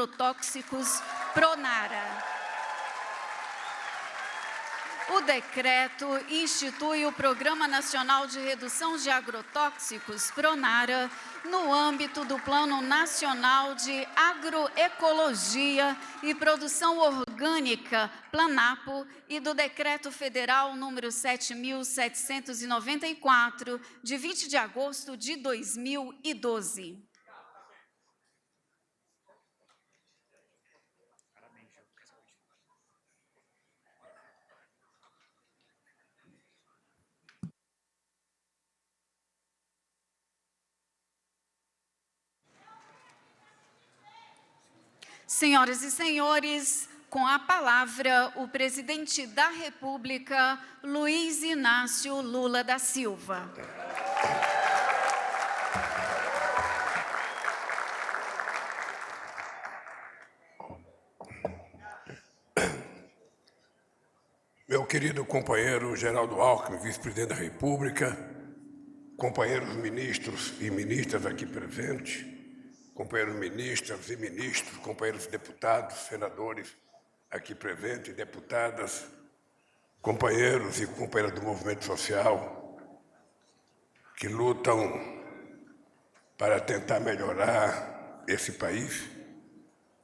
agrotóxicos Pronara. O decreto institui o Programa Nacional de Redução de Agrotóxicos, Pronara, no âmbito do Plano Nacional de Agroecologia e Produção Orgânica, Planapo, e do Decreto Federal número 7.794, de 20 de agosto de 2012. Senhoras e senhores, com a palavra, o presidente da República, Luiz Inácio Lula da Silva. Meu querido companheiro Geraldo Alckmin, vice-presidente da República, companheiros ministros e ministras aqui presentes, companheiros ministras e ministros, companheiros deputados, senadores aqui presentes, deputadas, companheiros e companheiras do movimento social que lutam para tentar melhorar esse país.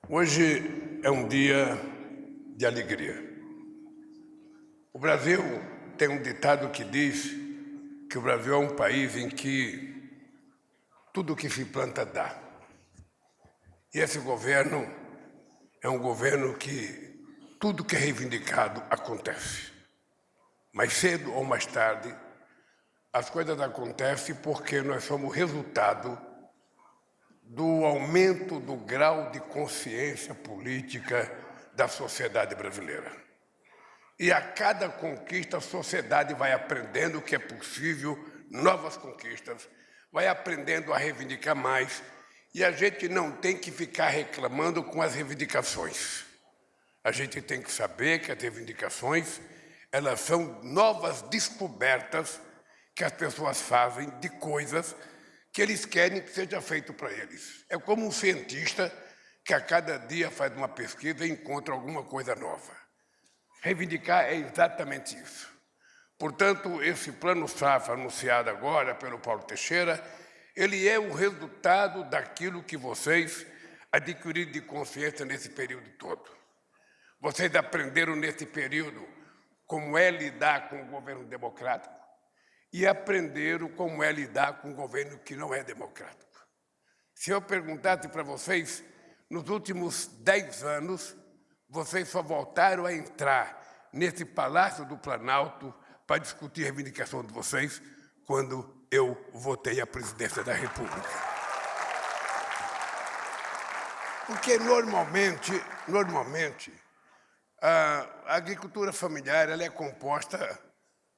Hoje é um dia de alegria. O Brasil tem um ditado que diz que o Brasil é um país em que tudo que se planta dá. E esse governo é um governo que tudo que é reivindicado acontece. Mais cedo ou mais tarde, as coisas acontecem porque nós somos resultado do aumento do grau de consciência política da sociedade brasileira. E a cada conquista, a sociedade vai aprendendo que é possível novas conquistas, vai aprendendo a reivindicar mais, e a gente não tem que ficar reclamando com as reivindicações. A gente tem que saber que as reivindicações, elas são novas descobertas que as pessoas fazem de coisas que eles querem que seja feito para eles. É como um cientista que a cada dia faz uma pesquisa e encontra alguma coisa nova. Reivindicar é exatamente isso. Portanto, esse Plano Safra anunciado agora pelo Paulo Teixeira, ele é o resultado daquilo que vocês adquiriram de consciência nesse período todo. Vocês aprenderam nesse período como é lidar com o governo democrático e aprenderam como é lidar com um governo que não é democrático. Se eu perguntasse para vocês, nos últimos 10 anos, vocês só voltaram a entrar nesse Palácio do Planalto para discutir a reivindicação de vocês quando eu votei a presidência da República. Porque normalmente a agricultura familiar ela é composta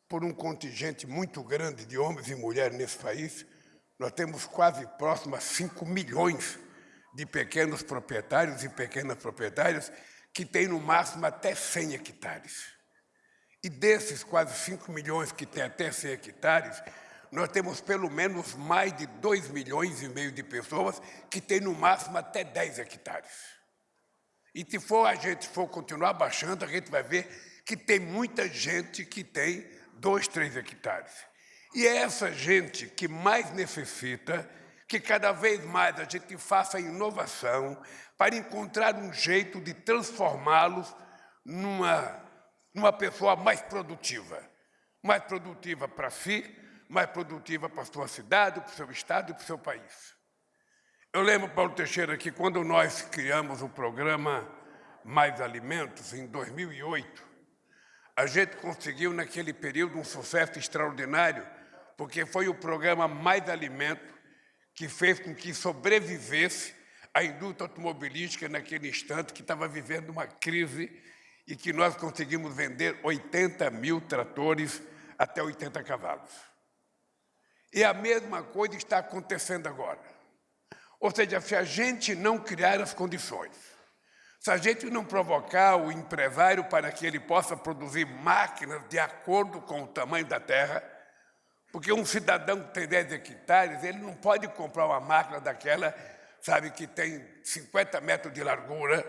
por um contingente muito grande de homens e mulheres nesse país. Nós temos quase próximo a 5 milhões de pequenos proprietários e pequenas proprietárias que têm no máximo até 100 hectares. E desses quase 5 milhões que têm até 100 hectares, nós temos pelo menos mais de 2,5 milhões de pessoas que têm no máximo até 10 hectares. E se a gente for continuar baixando, a gente vai ver que tem muita gente que tem 2, 3 hectares. E é essa gente que mais necessita que cada vez mais a gente faça inovação para encontrar um jeito de transformá-los numa pessoa mais produtiva para si, mais produtiva para a sua cidade, para o seu estado e para o seu país. Eu lembro, Paulo Teixeira, que quando nós criamos o programa Mais Alimentos, em 2008, a gente conseguiu, naquele período, um sucesso extraordinário, porque foi o programa Mais Alimento que fez com que sobrevivesse a indústria automobilística naquele instante que estava vivendo uma crise e que nós conseguimos vender 80 mil tratores até 80 cavalos. E a mesma coisa está acontecendo agora. Ou seja, se a gente não criar as condições, se a gente não provocar o empresário para que ele possa produzir máquinas de acordo com o tamanho da terra, porque um cidadão que tem 10 hectares, ele não pode comprar uma máquina daquela sabe, que tem 50 metros de largura,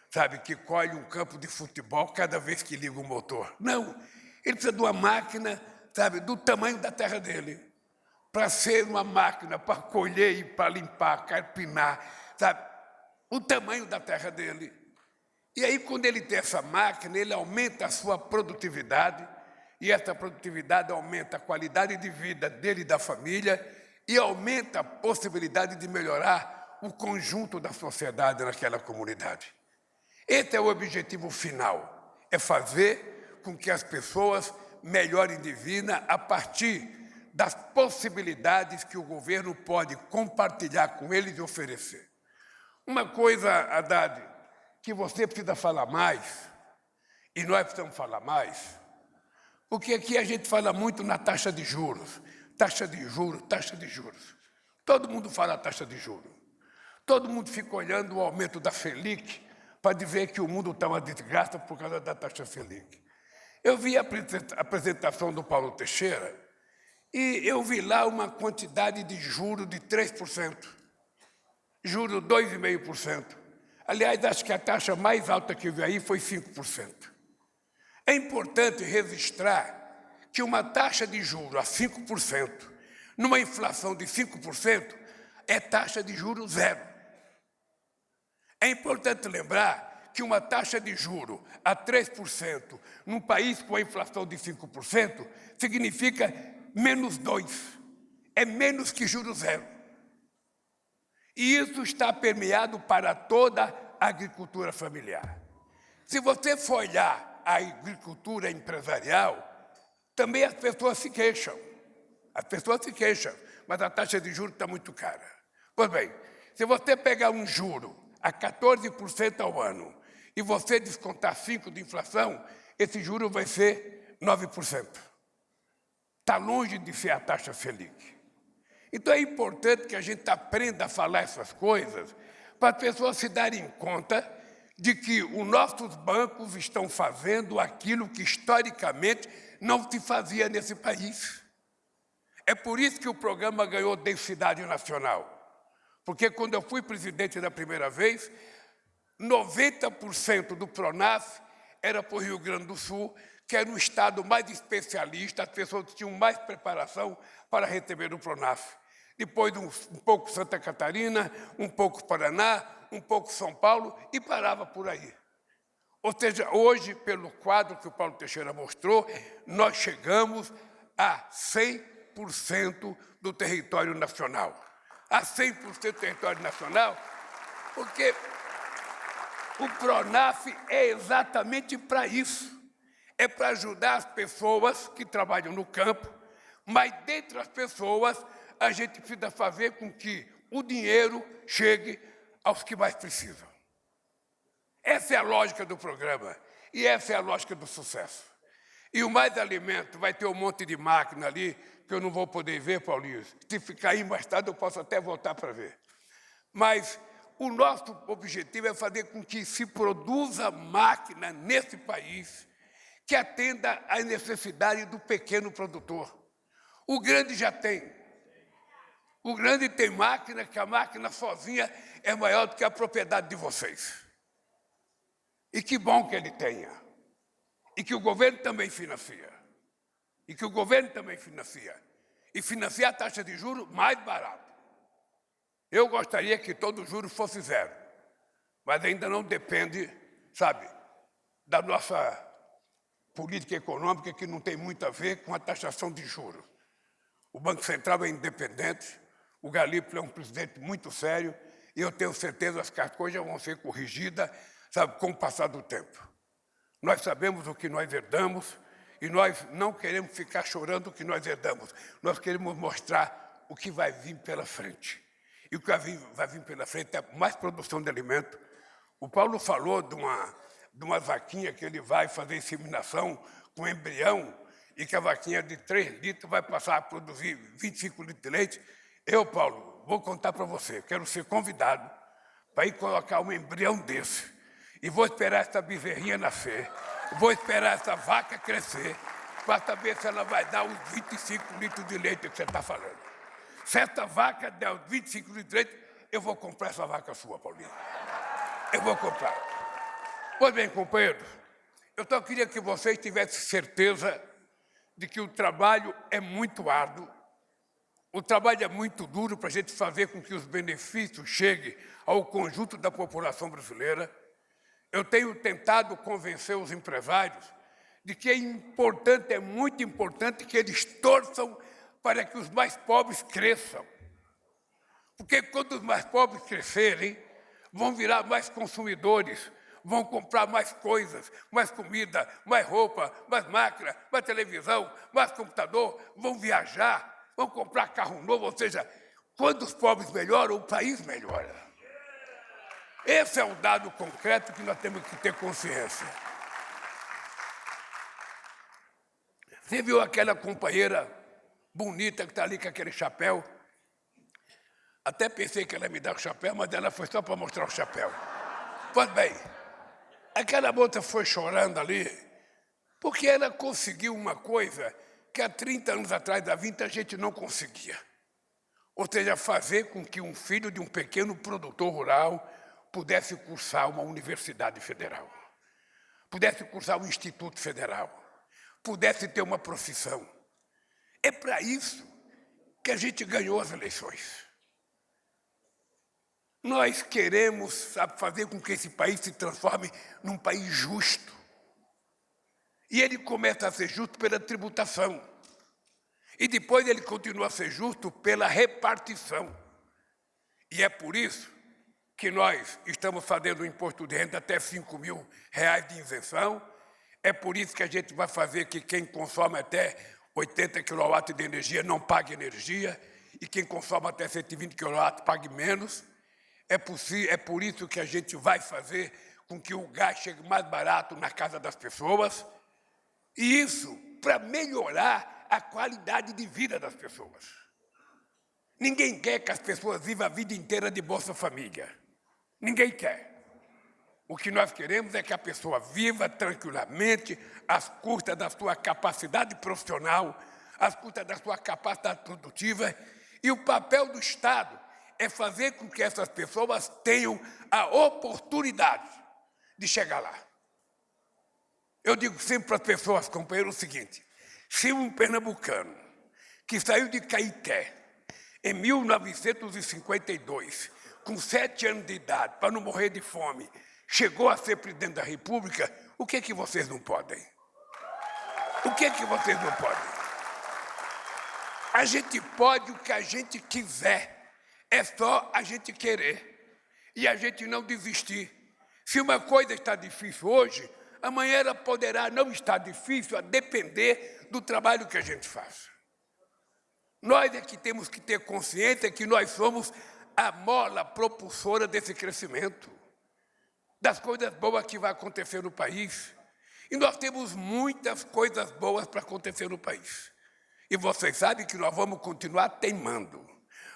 sabe, que colhe um campo de futebol cada vez que liga o motor. Não, ele precisa de uma máquina, sabe, do tamanho da terra dele, para ser uma máquina para colher e para limpar, carpinar, sabe, o tamanho da terra dele. E aí, quando ele tem essa máquina, ele aumenta a sua produtividade, e essa produtividade aumenta a qualidade de vida dele e da família, e aumenta a possibilidade de melhorar o conjunto da sociedade naquela comunidade. Esse é o objetivo final, é fazer com que as pessoas melhorem de vida a partir das possibilidades que o governo pode compartilhar com eles e oferecer. Uma coisa, Haddad, que você precisa falar mais, e nós precisamos falar mais, porque aqui a gente fala muito na taxa de juros. Taxa de juros, taxa de juros. Todo mundo fala taxa de juros. Todo mundo fica olhando o aumento da Selic para dizer que o mundo está uma desgraça por causa da taxa Selic. Eu vi a apresentação do Paulo Teixeira e eu vi lá uma quantidade de juros de 3%. Juros 2,5%. Aliás, acho que a taxa mais alta que eu vi aí foi 5%. É importante registrar que uma taxa de juros a 5%, numa inflação de 5%, é taxa de juros zero. É importante lembrar que uma taxa de juros a 3%, num país com a inflação de 5%, significa menos 2%. É menos que juros zero. E isso está permeado para toda a agricultura familiar. Se você for olhar a agricultura empresarial, também as pessoas se queixam. As pessoas se queixam, mas a taxa de juros está muito cara. Pois bem, se você pegar um juro a 14% ao ano e você descontar 5% de inflação, esse juro vai ser 9%. Está longe de ser a taxa Selic. Então é importante que a gente aprenda a falar essas coisas para as pessoas se darem conta de que os nossos bancos estão fazendo aquilo que historicamente não se fazia nesse país. É por isso que o programa ganhou densidade nacional. Porque quando eu fui presidente da primeira vez, 90% do PRONAF era para o Rio Grande do Sul, que era um estado mais especialista, as pessoas tinham mais preparação para receber o PRONAF. Depois um pouco Santa Catarina, um pouco Paraná, um pouco São Paulo e parava por aí. Ou seja, hoje, pelo quadro que o Paulo Teixeira mostrou, nós chegamos a 100% do território nacional. A 100% do território nacional, porque o PRONAF é exatamente para isso. É para ajudar as pessoas que trabalham no campo, mas dentre as pessoas, a gente precisa fazer com que o dinheiro chegue aos que mais precisam. Essa é a lógica do programa e essa é a lógica do sucesso. E o Mais Alimento vai ter um monte de máquina ali que eu não vou poder ver, Paulinho. Se ficar aí mais tarde, eu posso até voltar para ver. Mas o nosso objetivo é fazer com que se produza máquina nesse país que atenda às necessidades do pequeno produtor. O grande já tem. O grande tem máquina, que a máquina sozinha é maior do que a propriedade de vocês. E que bom que ele tenha. E que o governo também financia. E que o governo também financia. E financia a taxa de juros mais barata. Eu gostaria que todo juro fosse zero. Mas ainda não depende, sabe, da nossa política econômica, que não tem muito a ver com a taxação de juros. O Banco Central é independente, o Galípolo é um presidente muito sério, e eu tenho certeza que as coisas vão ser corrigidas, sabe, com o passar do tempo. Nós sabemos o que nós herdamos, e nós não queremos ficar chorando o que nós herdamos. Nós queremos mostrar o que vai vir pela frente. E o que vai vir pela frente é mais produção de alimento. O Paulo falou de uma vaquinha que ele vai fazer inseminação com embrião, e que a vaquinha de 3 litros vai passar a produzir 25 litros de leite. Eu, Paulo, vou contar para você, quero ser convidado para ir colocar um embrião desse. E vou esperar essa bezerrinha nascer, vou esperar essa vaca crescer, para saber se ela vai dar os 25 litros de leite que você está falando. Se essa vaca der os 25 litros de leite, eu vou comprar essa vaca sua, Paulinho. Eu vou comprar. Pois bem, companheiros, eu só queria que vocês tivessem certeza de que o trabalho é muito árduo, o trabalho é muito duro para a gente fazer com que os benefícios cheguem ao conjunto da população brasileira. Eu tenho tentado convencer os empresários de que é importante, é muito importante que eles torçam para que os mais pobres cresçam. Porque quando os mais pobres crescerem, vão virar mais consumidores, vão comprar mais coisas, mais comida, mais roupa, mais máquina, mais televisão, mais computador, vão viajar, vão comprar carro novo, ou seja, quando os pobres melhoram, o país melhora. Esse é o dado concreto que nós temos que ter consciência. Você viu aquela companheira bonita que está ali com aquele chapéu? Até pensei que ela ia me dar o chapéu, mas ela foi só para mostrar o chapéu. Pois bem, aquela moça foi chorando ali, porque ela conseguiu uma coisa que há 30 anos atrás da vida a gente não conseguia. Ou seja, fazer com que um filho de um pequeno produtor rural pudesse cursar uma universidade federal, pudesse cursar um instituto federal, pudesse ter uma profissão. É para isso que a gente ganhou as eleições. Nós queremos, sabe, fazer com que esse país se transforme num país justo. E ele começa a ser justo pela tributação. E depois ele continua a ser justo pela repartição. E é por isso que nós estamos fazendo o imposto de renda até R$5.000 de isenção. É por isso que a gente vai fazer que quem consome até 80 kW de energia não pague energia e quem consome até 120 kW pague menos. É por isso que a gente vai fazer com que o gás chegue mais barato na casa das pessoas. E isso para melhorar a qualidade de vida das pessoas. Ninguém quer que as pessoas vivam a vida inteira de Bolsa Família. Ninguém quer. O que nós queremos é que a pessoa viva tranquilamente, às custas da sua capacidade profissional, às custas da sua capacidade produtiva. E o papel do Estado é fazer com que essas pessoas tenham a oportunidade de chegar lá. Eu digo sempre para as pessoas, companheiros, o seguinte: se um pernambucano que saiu de Caeté em 1952, com 7 anos de idade, para não morrer de fome, chegou a ser presidente da República, o que é que vocês não podem? O que é que vocês não podem? A gente pode o que a gente quiser, é só a gente querer e a gente não desistir. Se uma coisa está difícil hoje, amanhã ela poderá não estar difícil, a depender do trabalho que a gente faz. Nós é que temos que ter consciência que nós somos a mola propulsora desse crescimento, das coisas boas que vai acontecer no país. E nós temos muitas coisas boas para acontecer no país. E vocês sabem que nós vamos continuar teimando,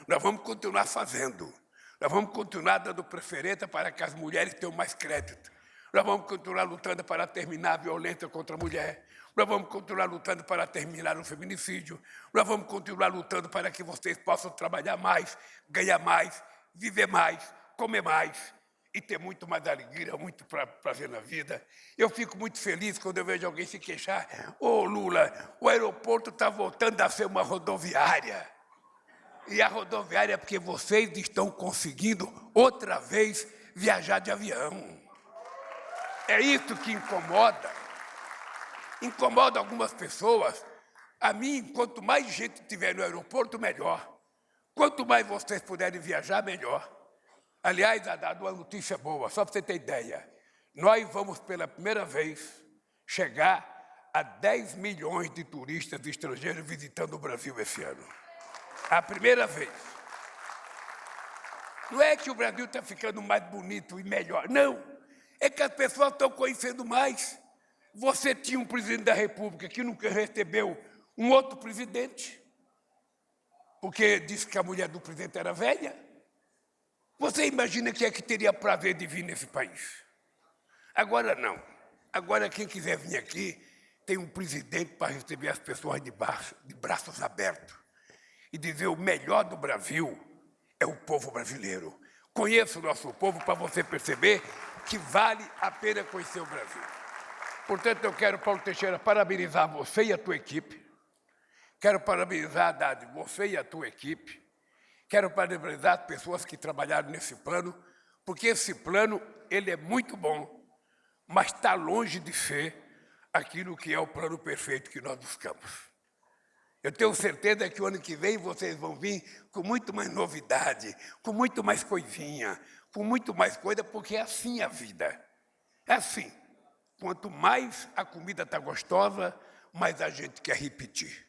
nós vamos continuar fazendo, nós vamos continuar dando preferência para que as mulheres tenham mais crédito. Nós vamos continuar lutando para terminar a violência contra a mulher. Nós vamos continuar lutando para terminar o feminicídio. Nós vamos continuar lutando para que vocês possam trabalhar mais, ganhar mais, viver mais, comer mais e ter muito mais alegria, muito prazer na vida. Eu fico muito feliz quando eu vejo alguém se queixar: ô Lula, o aeroporto está voltando a ser uma rodoviária. E a rodoviária é porque vocês estão conseguindo outra vez viajar de avião. É isso que incomoda. Incomoda algumas pessoas. A mim, quanto mais gente tiver no aeroporto, melhor. Quanto mais vocês puderem viajar, melhor. Aliás, há dado uma notícia boa, só para você ter ideia. Nós vamos, pela primeira vez, chegar a 10 milhões de turistas estrangeiros visitando o Brasil esse ano. A primeira vez. Não é que o Brasil está ficando mais bonito e melhor, não. É que as pessoas estão conhecendo mais. Você tinha um presidente da República que nunca recebeu um outro presidente, porque disse que a mulher do presidente era velha. Você imagina quem é que teria prazer de vir nesse país? Agora não. Agora quem quiser vir aqui tem um presidente para receber as pessoas de braços abertos e dizer: o melhor do Brasil é o povo brasileiro. Conheça o nosso povo para você perceber que vale a pena conhecer o Brasil. Portanto, eu quero, Paulo Teixeira, parabenizar você e a tua equipe. Quero parabenizar, Haddad, você e a tua equipe. Quero parabenizar as pessoas que trabalharam nesse plano, porque esse plano ele é muito bom, mas está longe de ser aquilo que é o plano perfeito que nós buscamos. Eu tenho certeza que o ano que vem vocês vão vir com muito mais novidade, com muito mais coisinha, com muito mais coisa, porque é assim a vida. É assim. Quanto mais a comida está gostosa, mais a gente quer repetir.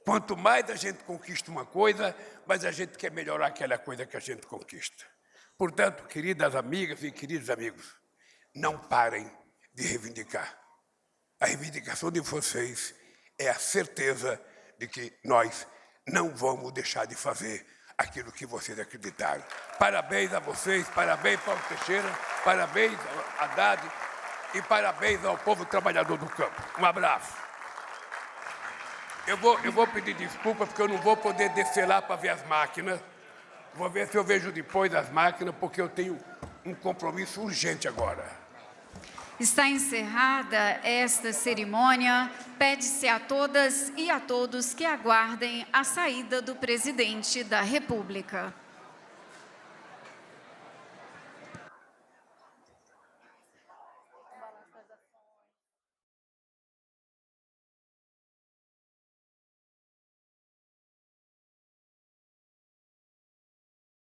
Quanto mais a gente conquista uma coisa, mais a gente quer melhorar aquela coisa que a gente conquista. Portanto, queridas amigas e queridos amigos, não parem de reivindicar. A reivindicação de vocês é a certeza de que nós não vamos deixar de fazer aquilo que vocês acreditaram. Parabéns a vocês, parabéns Paulo Teixeira, parabéns a Haddad e parabéns ao povo trabalhador do campo. Um abraço. Eu vou pedir desculpa porque eu não vou poder descer lá para ver as máquinas. Vou ver se eu vejo depois as máquinas, porque eu tenho um compromisso urgente agora. Está encerrada esta cerimônia. Pede-se a todas e a todos que aguardem a saída do presidente da República.